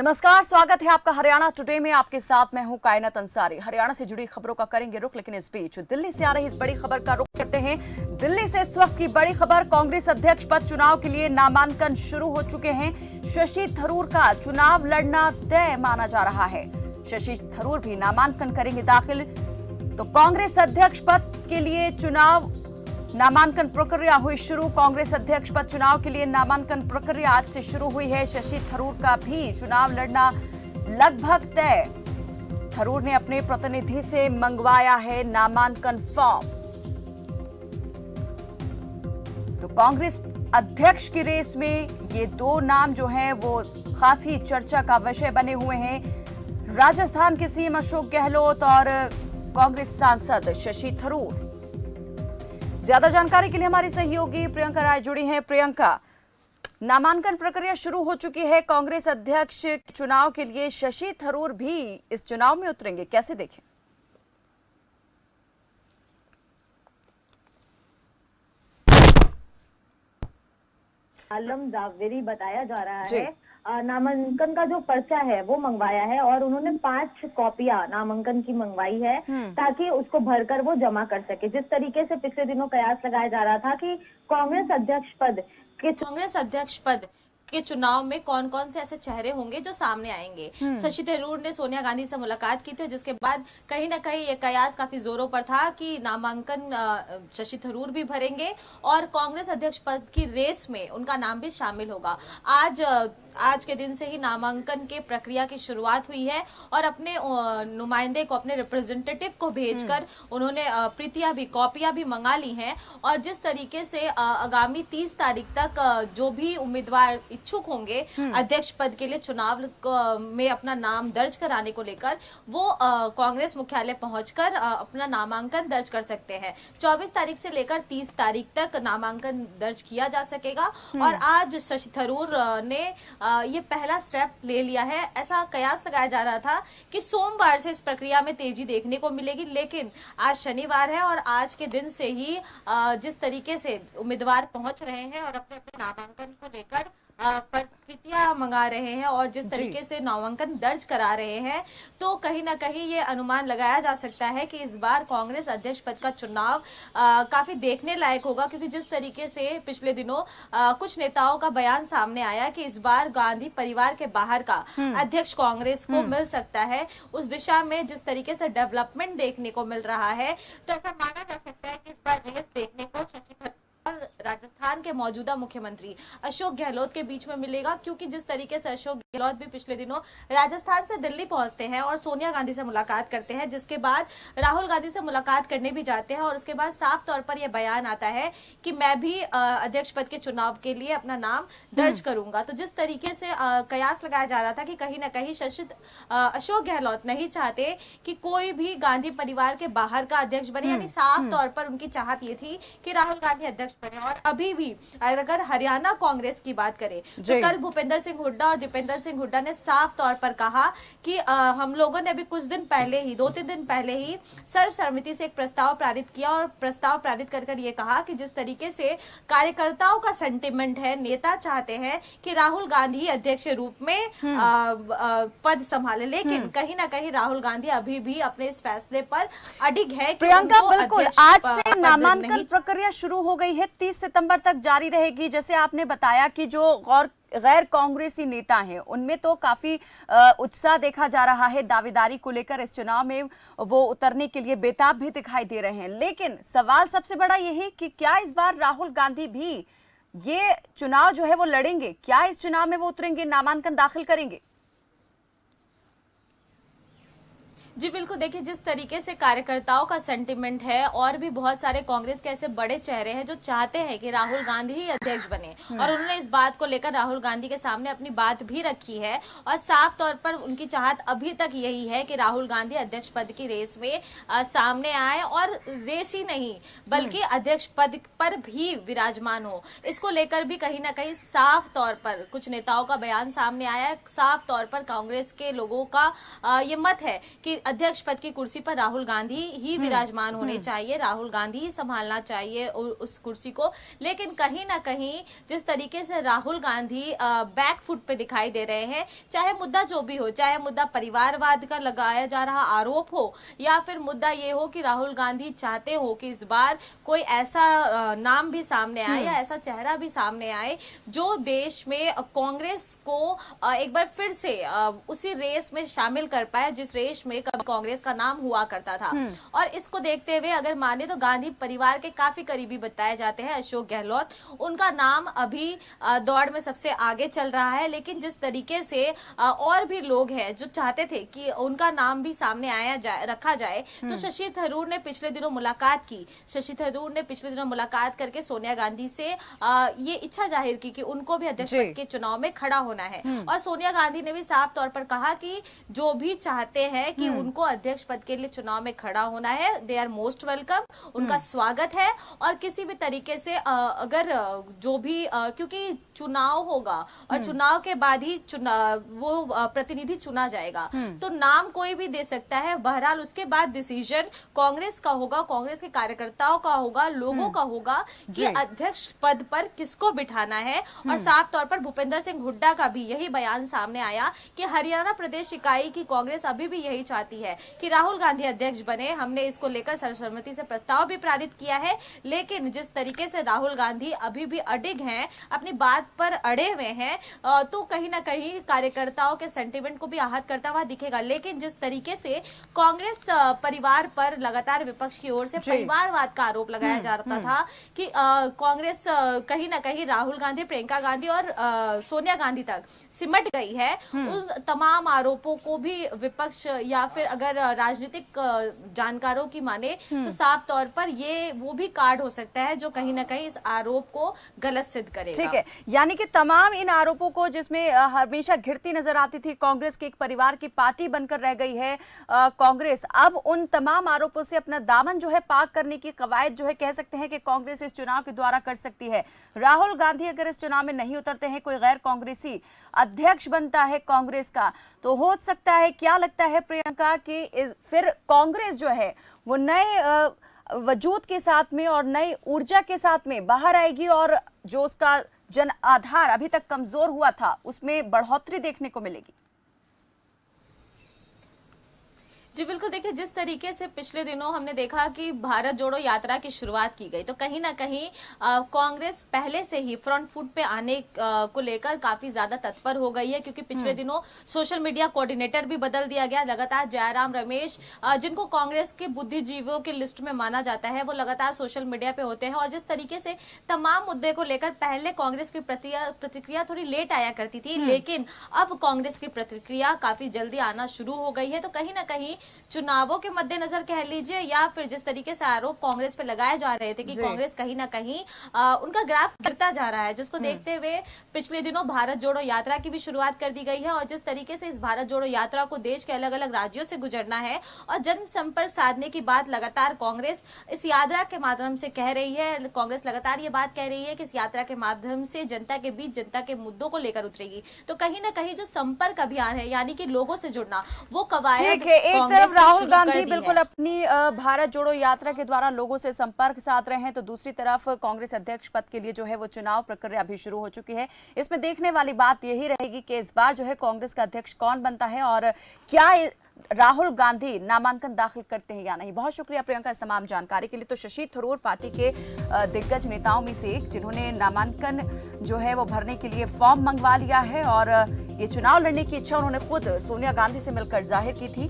नमस्कार, स्वागत है आपका हरियाणा टुडे में। आपके साथ मैं हूं कायनात अंसारी। हरियाणा से जुड़ी खबरों का करेंगे रुख, लेकिन इस बीच दिल्ली से आ रही इस बड़ी खबर का रुख करते हैं। दिल्ली से इस वक्त की बड़ी खबर, कांग्रेस अध्यक्ष पद चुनाव के लिए नामांकन शुरू हो चुके हैं। शशि थरूर का चुनाव लड़ना तय माना जा रहा है। शशि थरूर भी नामांकन करेंगे दाखिल। तो कांग्रेस अध्यक्ष पद के लिए चुनाव नामांकन प्रक्रिया हुई शुरू। कांग्रेस अध्यक्ष पद चुनाव के लिए नामांकन प्रक्रिया आज से शुरू हुई है। शशि थरूर का भी चुनाव लड़ना लगभग तय। थरूर ने अपने प्रतिनिधि से मंगवाया है नामांकन फॉर्म। तो कांग्रेस अध्यक्ष की रेस में ये दो नाम जो हैं वो खासी चर्चा का विषय बने हुए हैं। राजस्थान के सीएम अशोक गहलोत और कांग्रेस सांसद शशि थरूर। ज्यादा जानकारी के लिए हमारी सहयोगी प्रियंका राय जुड़ी हैं। प्रियंका, नामांकन प्रक्रिया शुरू हो चुकी है। कांग्रेस अध्यक्ष चुनाव के लिए शशि थरूर भी इस चुनाव में उतरेंगे, कैसे देखें? आलम जावेरी बताया जा रहा है। नामांकन का जो पर्चा है वो मंगवाया है और उन्होंने 5 कॉपियां नामांकन की मंगवाई है ताकि उसको भरकर वो जमा कर सके। जिस तरीके से पिछले दिनों कयास लगाया जा रहा था कि कांग्रेस अध्यक्ष पद के चुनाव में कौन कौन से ऐसे चेहरे होंगे जो सामने आएंगे। शशि थरूर ने सोनिया गांधी से मुलाकात की थी, जिसके बाद कहीं ना कहीं ये कयास काफी जोरों पर था कि नामांकन शशि थरूर भी भरेंगे और कांग्रेस अध्यक्ष पद की रेस में उनका नाम भी शामिल होगा। आज के दिन से ही नामांकन के प्रक्रिया की शुरुआत हुई है और अपने नुमाइंदे को, अपने रिप्रेजेंटेटिव को भेजकर उन्होंने कॉपियां भी मंगा ली हैं। और जिस तरीके से आगामी 30 तारीख तक जो भी उम्मीदवार इच्छुक होंगे अध्यक्ष पद के लिए चुनाव में अपना नाम दर्ज कराने को लेकर, वो कांग्रेस मुख्यालय पहुंचकर अपना नामांकन दर्ज कर सकते हैं। 24 तारीख से लेकर 30 तारीख तक नामांकन दर्ज किया जा सकेगा। और आज शशि थरूर ने ये पहला स्टेप ले लिया है। ऐसा कयास लगाया जा रहा था कि सोमवार से इस प्रक्रिया में तेजी देखने को मिलेगी, लेकिन आज शनिवार है और आज के दिन से ही जिस तरीके से उम्मीदवार पहुंच रहे हैं और अपने अपने नामांकन को लेकर प्रतियां मंगा रहे हैं और जिस तरीके से नामांकन दर्ज करा रहे हैं, तो कहीं ना कहीं ये अनुमान लगाया जा सकता है कि इस बार कांग्रेस अध्यक्ष पद का चुनाव काफी देखने लायक होगा। क्योंकि जिस तरीके से पिछले दिनों कुछ नेताओं का बयान सामने आया कि इस बार गांधी परिवार के बाहर का अध्यक्ष कांग्रेस को मिल सकता है, उस दिशा में जिस तरीके से डेवलपमेंट देखने को मिल रहा है, तो ऐसा माना जा सकता है कि इस बार रेस देखने को शशि थरूर और राजस्थान के मौजूदा मुख्यमंत्री अशोक गहलोत के बीच में मिलेगा। क्योंकि जिस तरीके से अशोक गहलोत भी पिछले दिनों राजस्थान से दिल्ली पहुंचते हैं और सोनिया गांधी से मुलाकात करते हैं, जिसके बाद राहुल गांधी से मुलाकात करने भी जाते हैं और उसके बाद साफ तौर पर यह बयान आता है कि मैं भी अध्यक्ष पद के चुनाव के लिए अपना नाम दर्ज करूंगा। तो जिस तरीके से कयास लगाया जा रहा था कि कहीं ना कहीं अशोक गहलोत नहीं चाहते कि कोई भी गांधी परिवार के बाहर का अध्यक्ष बने, यानी साफ तौर पर उनकी चाहत ये थी कि राहुल गांधी अध्यक्ष बने। और अभी भी अगर हरियाणा कांग्रेस की बात करें तो कल भूपेंद्र सिंह हुड्डा और दीपेंद्र सिंह हुड्डा ने साफ तौर पर कहा कि हम लोगों ने अभी कुछ दिन पहले ही 2-3 दिन पहले ही सर्वसम्मति से एक प्रस्ताव पारित किया और प्रस्ताव पारित कर ये कहा कि जिस तरीके से कार्यकर्ताओं का सेंटिमेंट है, नेता चाहते हैं कि राहुल गांधी अध्यक्ष के रूप में पद संभाले, लेकिन कहीं ना कहीं राहुल गांधी अभी भी अपने इस फैसले पर अडिग है। प्रियंका, बिल्कुल आज से नामांकन प्रक्रिया शुरू हो गई है, 30 सितंबर तक जारी रहेगी। जैसे आपने बताया कि जो गैर कांग्रेसी नेता हैं उनमें तो काफी उत्साह देखा जा रहा है, दावेदारी को लेकर इस चुनाव में वो उतरने के लिए बेताब भी दिखाई दे रहे हैं। लेकिन सवाल सबसे बड़ा यही कि क्या इस बार राहुल गांधी भी ये चुनाव जो है वो लड़ेंगे? क्या इस चुनाव में वो उतरेंगे, नामांकन दाखिल करेंगे? जी बिल्कुल, देखिए जिस तरीके से कार्यकर्ताओं का सेंटिमेंट है और भी बहुत सारे कांग्रेस के ऐसे बड़े चेहरे हैं जो चाहते हैं कि राहुल गांधी ही अध्यक्ष बने और उन्होंने इस बात को लेकर राहुल गांधी के सामने अपनी बात भी रखी है और साफ तौर पर उनकी चाहत अभी तक यही है कि राहुल गांधी अध्यक्ष पद की रेस में सामने आए और रेस ही नहीं बल्कि अध्यक्ष पद पर भी विराजमान हो। इसको लेकर भी कहीं ना कहीं साफ तौर पर कुछ नेताओं का बयान सामने आया है। साफ तौर पर कांग्रेस के लोगों का ये मत है कि अध्यक्ष पद की कुर्सी पर राहुल गांधी ही विराजमान होने चाहिए, राहुल गांधी ही संभालना चाहिए उस कुर्सी को। लेकिन कहीं ना कहीं जिस तरीके से राहुल गांधी बैक फुट पे दिखाई दे रहे हैं, चाहे मुद्दा जो भी हो, चाहे मुद्दा परिवारवाद का लगाया जा रहा आरोप हो या फिर मुद्दा ये हो कि राहुल गांधी चाहते हो कि इस बार कोई ऐसा नाम भी सामने आए या ऐसा चेहरा भी सामने आए जो देश में कांग्रेस को एक बार फिर से उसी रेस में शामिल कर पाए जिस रेस में कभी कांग्रेस का नाम हुआ करता था। और इसको देखते हुए अगर माने तो गांधी परिवार के काफी करीबी बताए जाते हैं अशोक गहलोत, उनका नाम अभी दौड़ में सबसे आगे चल रहा है। लेकिन जिस तरीके से और भी लोग हैं जो चाहते थे कि उनका नाम भी सामने रखा जाए, तो शशि थरूर ने पिछले दिनों मुलाकात की। शशि थरूर ने पिछले दिनों मुलाकात करके सोनिया गांधी से ये इच्छा जाहिर की कि उनको भी अध्यक्ष पद के चुनाव में खड़ा होना है। और सोनिया गांधी ने भी साफ तौर पर कहा कि जो भी चाहते हैं कि उनको अध्यक्ष पद के लिए चुनाव में खड़ा होना है, दे आर मोस्ट वेलकम, उनका स्वागत है। और किसी भी तरीके से अगर जो भी क्योंकि चुनाव होगा और चुनाव के बाद ही वो प्रतिनिधि चुना जाएगा, तो नाम कोई भी दे सकता है। बहरहाल उसके बाद डिसीजन कांग्रेस का होगा, कांग्रेस के कार्यकर्ताओं का होगा, लोगों का होगा कि अध्यक्ष पद पर किसको बिठाना है। और साफ तौर पर भूपेंद्र सिंह हुड्डा का भी यही बयान सामने आया कि हरियाणा प्रदेश इकाई की कांग्रेस अभी भी यही चाहती है कि राहुल गांधी अध्यक्ष बने। हमने इसको लेकर सर्वसम्मति से प्रस्ताव भी पारित किया है, लेकिन जिस तरीके से राहुल गांधी अभी भी अडिग हैं, अपनी बात पर अड़े हुए हैं, तो कहीं ना कहीं कार्यकर्ताओं के सेंटिमेंट को भी आहत करता हुआ दिखेगा। लेकिन जिस तरीके से कांग्रेस परिवार पर लगातार विपक्ष की ओर से परिवारवाद का आरोप लगाया जा रहा था कि कांग्रेस कहीं ना कहीं राहुल गांधी, प्रियंका गांधी और सोनिया गांधी तक सिमट गई है, उन तमाम आरोपों को भी विपक्ष या फिर अगर राजनीतिक जानकारों की माने तो साफ तौर पर ये वो भी कार्ड हो सकता है जो कहीं ना कहीं इस आरोप को गलत सिद्ध करेगा। ठीक है, यानी कि तमाम इन आरोपों को जिसमें हमेशा घिरती नजर आती थी कांग्रेस की एक परिवार की पार्टी बनकर रह गई है कांग्रेस, अब उन तमाम आरोपों से अपना दामन जो है पाक करने की कवायद जो है कह सकते हैं कि कांग्रेस इस चुनाव के द्वारा कर सकती है। राहुल गांधी अगर इस चुनाव में नहीं उतरते हैं, कोई गैर कांग्रेसी अध्यक्ष बनता है कांग्रेस का, तो हो सकता है, क्या लगता है प्रियंका, कि फिर कांग्रेस जो है वो नए वजूद के साथ में और नई ऊर्जा के साथ में बाहर आएगी और जो उसका जन आधार अभी तक कमजोर हुआ था उसमें बढ़ोतरी देखने को मिलेगी? जी बिल्कुल, देखिए जिस तरीके से पिछले दिनों हमने देखा कि भारत जोड़ो यात्रा की शुरुआत की गई, तो कहीं ना कहीं कांग्रेस पहले से ही फ्रंट फुट पे आने को लेकर काफी ज्यादा तत्पर हो गई है, क्योंकि पिछले दिनों सोशल मीडिया कोऑर्डिनेटर भी बदल दिया गया। लगातार जयराम रमेश, जिनको कांग्रेस के बुद्धिजीवियों की लिस्ट में माना जाता है, वो लगातार सोशल मीडिया पे होते हैं। और जिस तरीके से तमाम मुद्दे को लेकर पहले कांग्रेस की प्रतिक्रिया थोड़ी लेट आया करती थी, लेकिन अब कांग्रेस की प्रतिक्रिया काफी जल्दी आना शुरू हो गई है। तो कहीं ना कहीं चुनावों के मद्देनजर कह लीजिए या फिर जिस तरीके से आरोप कांग्रेस पे लगाए जा रहे थे कि कांग्रेस कहीं ना कहीं उनका ग्राफ गिरता जा रहा है, जिसको देखते हुए पिछले दिनों भारत जोड़ो यात्रा की भी शुरुआत कर दी गई है। और जिस तरीके से इस भारत जोड़ो यात्रा को देश के अलग अलग राज्यों से गुजरना है और जनसंपर्क साधने की बात लगातार कांग्रेस इस यात्रा के माध्यम से कह रही है। कांग्रेस लगातार ये बात कह रही है कि इस यात्रा के माध्यम से जनता के बीच जनता के मुद्दों को लेकर उतरेगी। तो कहीं ना कहीं जो संपर्क अभियान है, यानी कि लोगों से जुड़ना, वो कवायद राहुल गांधी बिल्कुल अपनी भारत जोड़ो यात्रा के द्वारा लोगों से संपर्क साध रहे हैं, तो दूसरी तरफ कांग्रेस अध्यक्ष पद के लिए जो है वो चुनाव प्रक्रिया भी शुरू हो चुकी है। इसमें देखने वाली बात यही रहेगी कि इस बार जो है कांग्रेस का अध्यक्ष कौन बनता है और क्या राहुल गांधी नामांकन दाखिल करते हैं या नहीं। बहुत शुक्रिया प्रियंका इस तमाम जानकारी के लिए। तो शशि थरूर पार्टी के दिग्गज नेताओं में से एक, जिन्होंने नामांकन जो है वो भरने के लिए फॉर्म मंगवा लिया है और ये चुनाव लड़ने की इच्छा उन्होंने खुद सोनिया गांधी से मिलकर जाहिर की थी।